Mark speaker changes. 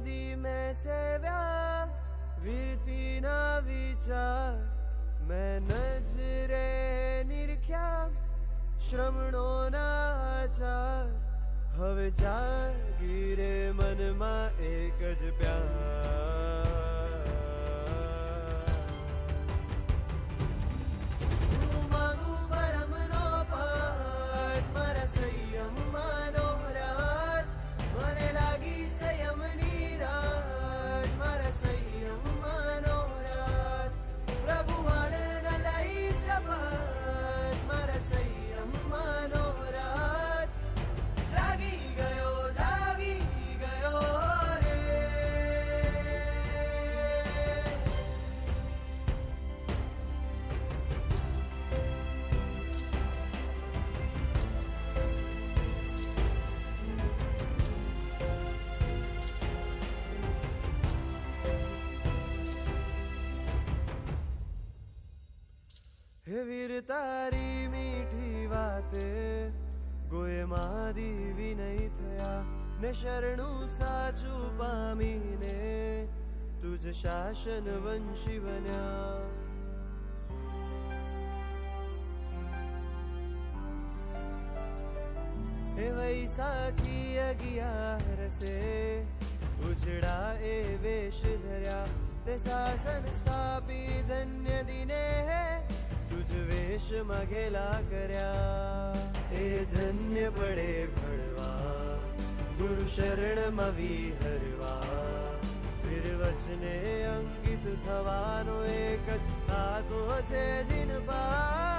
Speaker 1: નદી મેં સેવ્યા વીરતીના વિચાર મેં નજરે નિરખ્યા શ્રમણોના આચાર હવે જાગી રે મનમાં એક જ પ્યાર હું માંગુ પરમનો પાઠ મારા સંયમ માનો રાત મને લાગી સંયમની રાત મારા સંયમ માનો રાત પ્રભુ આનંદ લઈ સપાટ મારા સંયમ માનો રાત જાગી ગયો રે હે વીર તારી મીઠી વાતે ગોએ માદી વિનય થયા ને શરણું સાચું પામીને તુજ શાસન વંશી બન્યા હે વૈસાખી 11 ઉજળા એ વેશ ધર્યા તે શાસન સ્થાપી ધન્ય દિને तुझ वेश मघेला कर्या ए धन्य पड़े भड़वा गुरु शरण मवी हरवा फिर वचने अंकित थवानो एक જ આતો છે જીન પા